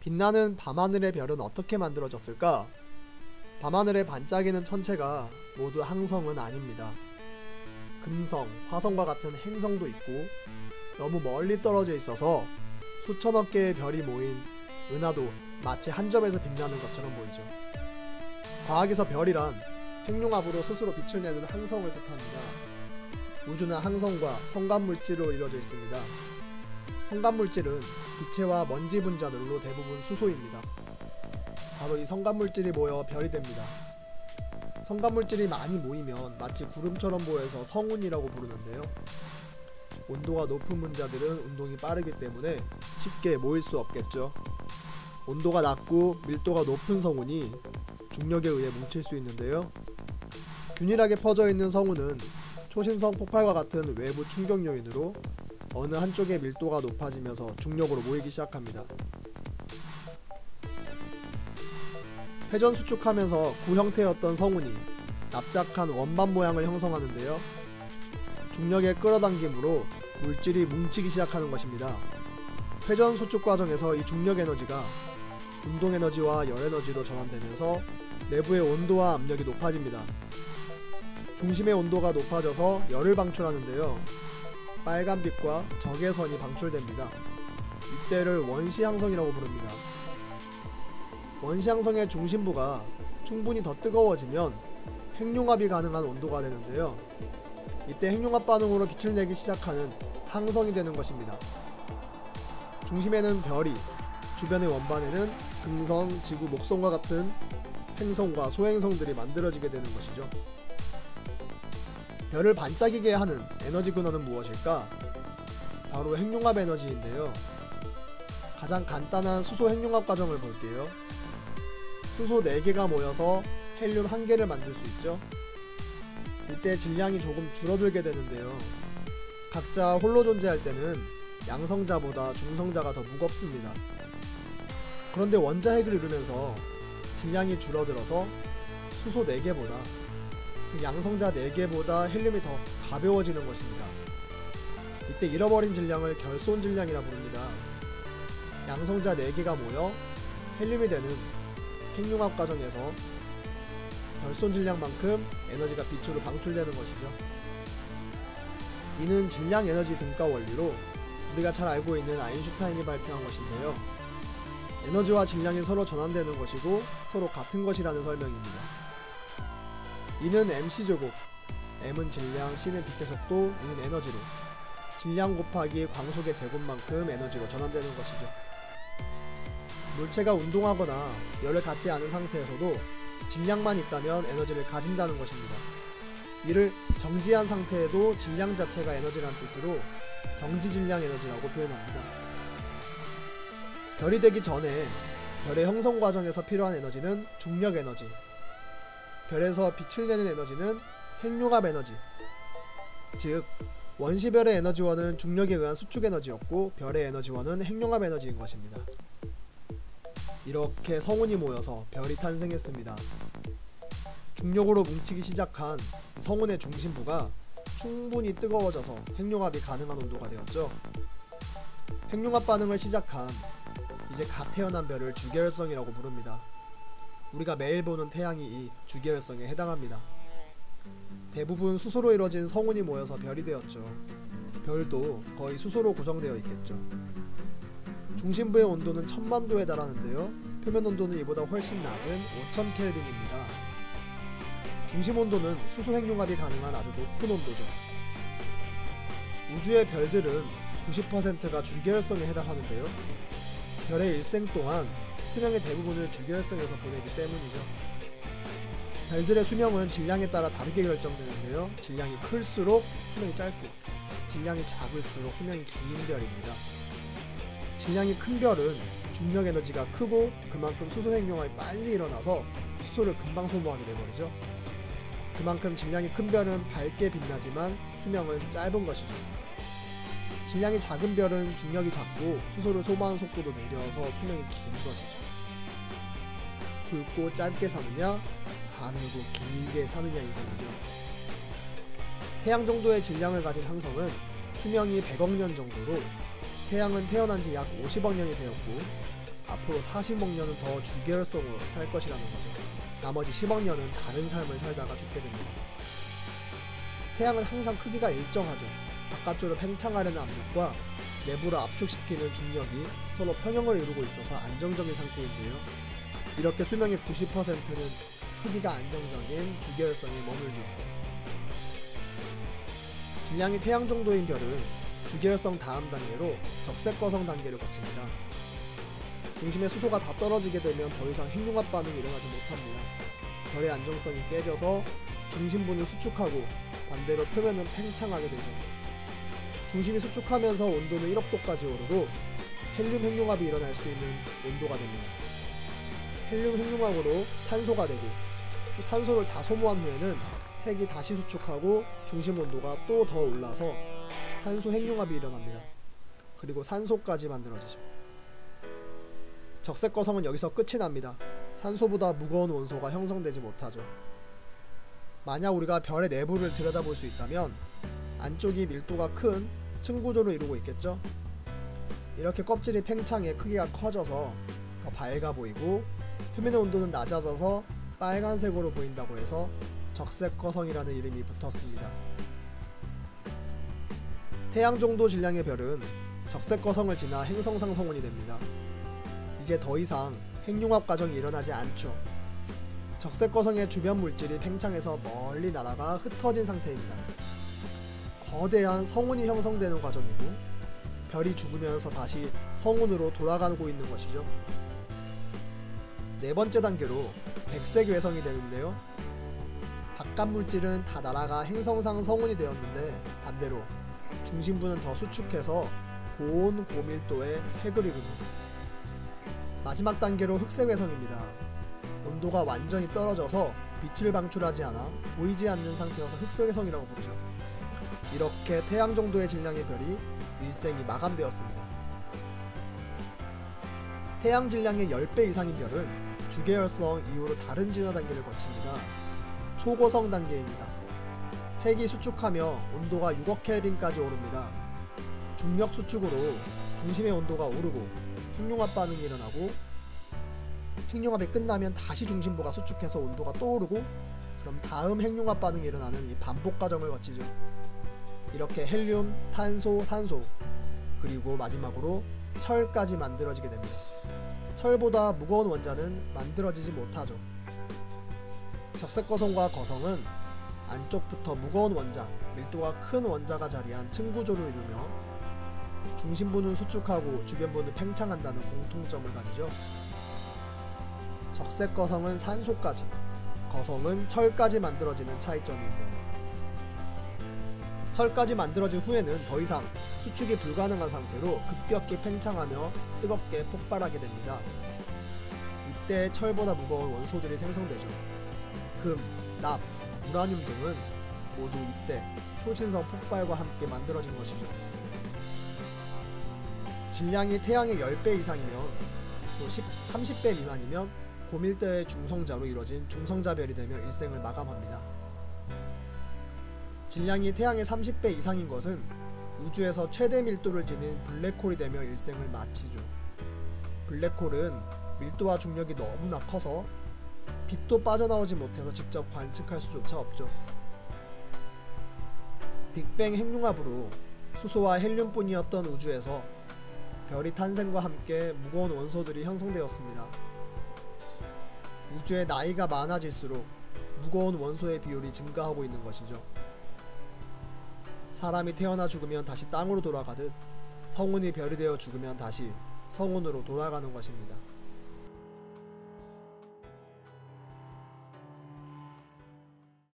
빛나는 밤하늘의 별은 어떻게 만들어졌을까? 밤하늘에 반짝이는 천체가 모두 항성은 아닙니다. 금성, 화성과 같은 행성도 있고 너무 멀리 떨어져 있어서 수천억 개의 별이 모인 은하도 마치 한 점에서 빛나는 것처럼 보이죠. 과학에서 별이란 핵융합으로 스스로 빛을 내는 항성을 뜻합니다. 우주는 항성과 성간물질로 이루어져 있습니다. 성간물질은 기체와 먼지 분자들로 대부분 수소입니다. 바로 이 성간물질이 모여 별이 됩니다. 성간물질이 많이 모이면 마치 구름처럼 보여서 성운이라고 부르는데요. 온도가 높은 분자들은 운동이 빠르기 때문에 쉽게 모일 수 없겠죠. 온도가 낮고 밀도가 높은 성운이 중력에 의해 뭉칠 수 있는데요. 균일하게 퍼져 있는 성운은 초신성 폭발과 같은 외부 충격 요인으로 어느 한쪽의 밀도가 높아지면서 중력으로 모이기 시작합니다. 회전 수축하면서 구형태였던 성운이 납작한 원반 모양을 형성하는데요. 중력의 끌어당김으로 물질이 뭉치기 시작하는 것입니다. 회전 수축 과정에서 이 중력 에너지가 운동 에너지와 열 에너지로 전환되면서 내부의 온도와 압력이 높아집니다. 중심의 온도가 높아져서 열을 방출하는데요. 빨간빛과 적외선이 방출됩니다. 이때를 원시항성이라고 부릅니다. 원시항성의 중심부가 충분히 더 뜨거워지면 핵융합이 가능한 온도가 되는데요. 이때 핵융합 반응으로 빛을 내기 시작하는 항성이 되는 것입니다. 중심에는 별이, 주변의 원반에는 금성, 지구, 목성과 같은 행성과 소행성들이 만들어지게 되는 것이죠. 별을 반짝이게 하는 에너지 근원은 무엇일까? 바로 핵융합 에너지인데요. 가장 간단한 수소 핵융합 과정을 볼게요. 수소 4개가 모여서 헬륨 1개를 만들 수 있죠. 이때 질량이 조금 줄어들게 되는데요. 각자 홀로 존재할 때는 양성자보다 중성자가 더 무겁습니다. 그런데 원자핵을 이루면서 질량이 줄어들어서 수소 4개보다, 즉 양성자 4개보다 헬륨이 더 가벼워지는 것입니다. 이때 잃어버린 질량을 결손 질량이라 부릅니다. 양성자 4개가 모여 헬륨이 되는 핵융합 과정에서 결손 질량만큼 에너지가 빛으로 방출되는 것이죠. 이는 질량 에너지 등가 원리로 우리가 잘 알고 있는 아인슈타인이 발표한 것인데요. 에너지와 질량이 서로 전환되는 것이고 서로 같은 것이라는 설명입니다. 이는 mc제곱, m은 질량, c는 빛의 속도, E는 에너지로 질량 곱하기 광속의 제곱만큼 에너지로 전환되는 것이죠. 물체가 운동하거나 열을 갖지 않은 상태에서도 질량만 있다면 에너지를 가진다는 것입니다. 이를 정지한 상태에도 질량 자체가 에너지라는 뜻으로 정지질량 에너지라고 표현합니다. 별이 되기 전에 별의 형성 과정에서 필요한 에너지는 중력 에너지, 별에서 빛을 내는 에너지는 핵융합 에너지, 즉 원시별의 에너지원은 중력에 의한 수축 에너지였고 별의 에너지원은 핵융합 에너지인 것입니다. 이렇게 성운이 모여서 별이 탄생했습니다. 중력으로 뭉치기 시작한 성운의 중심부가 충분히 뜨거워져서 핵융합이 가능한 온도가 되었죠. 핵융합 반응을 시작한 이제 갓 태어난 별을 주계열성이라고 부릅니다. 우리가 매일 보는 태양이 이 주계열성에 해당합니다. 대부분 수소로 이루어진 성운이 모여서 별이 되었죠. 별도 거의 수소로 구성되어 있겠죠. 중심부의 온도는 1000만도에 달하는데요. 표면 온도는 이보다 훨씬 낮은 5000켈빈입니다. 중심 온도는 수소 핵융합이 가능한 아주 높은 온도죠. 우주의 별들은 90%가 주계열성에 해당하는데요. 별의 일생 동안 수명의 대부분을 주계열성에서 보내기 때문이죠. 별들의 수명은 질량에 따라 다르게 결정되는데요. 질량이 클수록 수명이 짧고 질량이 작을수록 수명이 긴 별입니다. 질량이 큰 별은 중력 에너지가 크고 그만큼 수소 핵융합이 빨리 일어나서 수소를 금방 소모하게 돼버리죠. 그만큼 질량이 큰 별은 밝게 빛나지만 수명은 짧은 것이죠. 질량이 작은 별은 중력이 작고 수소를 소모하는 속도도 느려서 수명이 긴 것이죠. 굵고 짧게 사느냐, 가늘고 길게 사느냐 인생이죠. 태양 정도의 질량을 가진 항성은 수명이 100억 년 정도로 태양은 태어난 지 약 50억 년이 되었고 앞으로 40억 년은 더 주계열성으로 살 것이라는 거죠. 나머지 10억 년은 다른 삶을 살다가 죽게 됩니다. 태양은 항상 크기가 일정하죠. 바깥쪽으로 팽창하려는 압력과 내부로 압축시키는 중력이 서로 평형을 이루고 있어서 안정적인 상태인데요. 이렇게 수명의 90%는 크기가 안정적인 주계열성에 머물죠. 질량이 태양 정도인 별은 주계열성 다음 단계로 적색거성 단계를 거칩니다. 중심의 수소가 다 떨어지게 되면 더 이상 핵융합 반응이 일어나지 못합니다. 별의 안정성이 깨져서 중심부는 수축하고 반대로 표면은 팽창하게 되죠. 중심이 수축하면서 온도는 1억 도까지 오르고 헬륨 핵융합이 일어날 수 있는 온도가 됩니다. 헬륨 핵융합으로 탄소가 되고 또 탄소를 다 소모한 후에는 핵이 다시 수축하고 중심 온도가 또 더 올라서 탄소 핵융합이 일어납니다. 그리고 산소까지 만들어지죠. 적색거성은 여기서 끝이 납니다. 산소보다 무거운 원소가 형성되지 못하죠. 만약 우리가 별의 내부를 들여다볼 수 있다면 안쪽이 밀도가 큰 층구조를 이루고 있겠죠. 이렇게 껍질이 팽창해 크기가 커져서 더 밝아 보이고 표면의 온도는 낮아져서 빨간색으로 보인다고 해서 적색거성이라는 이름이 붙었습니다. 태양 정도 질량의 별은 적색거성을 지나 행성상 성운이 됩니다. 이제 더 이상 핵융합 과정이 일어나지 않죠. 적색거성의 주변 물질이 팽창해서 멀리 날아가 흩어진 상태입니다. 거대한 성운이 형성되는 과정이고 별이 죽으면서 다시 성운으로 돌아가고 있는 것이죠. 네 번째 단계로 백색 외성이 되는데요. 바깥 물질은 다 날아가 행성상 성운이 되었는데 반대로 중심부는 더 수축해서 고온 고밀도의 핵을 이룹니다. 마지막 단계로 흑색 외성입니다. 온도가 완전히 떨어져서 빛을 방출하지 않아 보이지 않는 상태여서 흑색 외성이라고 부르죠. 이렇게 태양 정도의 질량의 별이 일생이 마감되었습니다. 태양 질량의 10배 이상인 별은 주계열성 이후로 다른 진화 단계를 거칩니다. 초고성 단계입니다. 핵이 수축하며 온도가 6억 켈빈까지 오릅니다. 중력 수축으로 중심의 온도가 오르고 핵융합 반응이 일어나고 핵융합이 끝나면 다시 중심부가 수축해서 온도가 또 오르고 그럼 다음 핵융합 반응이 일어나는 이 반복 과정을 거치죠. 이렇게 헬륨, 탄소, 산소 그리고 마지막으로 철까지 만들어지게 됩니다. 철보다 무거운 원자는 만들어지지 못하죠. 적색거성과 거성은 안쪽부터 무거운 원자, 밀도가 큰 원자가 자리한 층구조를 이루며 중심부는 수축하고 주변부는 팽창한다는 공통점을 가지죠. 적색거성은 산소까지, 거성은 철까지 만들어지는 차이점이 있네요. 철까지 만들어진 후에는 더 이상 수축이 불가능한 상태로 급격히 팽창하며 뜨겁게 폭발하게 됩니다. 이때 철보다 무거운 원소들이 생성되죠. 금, 납, 우라늄 등은 모두 이때 초신성 폭발과 함께 만들어진 것이죠. 질량이 태양의 10배 이상이면 또 30배 미만이면 고밀도의 중성자로 이루어진 중성자별이 되며 일생을 마감합니다. 질량이 태양의 30배 이상인 것은 우주에서 최대 밀도를 지닌 블랙홀이 되며 일생을 마치죠. 블랙홀은 밀도와 중력이 너무나 커서 빛도 빠져나오지 못해서 직접 관측할 수조차 없죠. 빅뱅 핵융합으로 수소와 헬륨뿐이었던 우주에서 별이 탄생과 함께 무거운 원소들이 형성되었습니다. 우주의 나이가 많아질수록 무거운 원소의 비율이 증가하고 있는 것이죠. 사람이 태어나 죽으면 다시 땅으로 돌아가듯 성운이 별이 되어 죽으면 다시 성운으로 돌아가는 것입니다.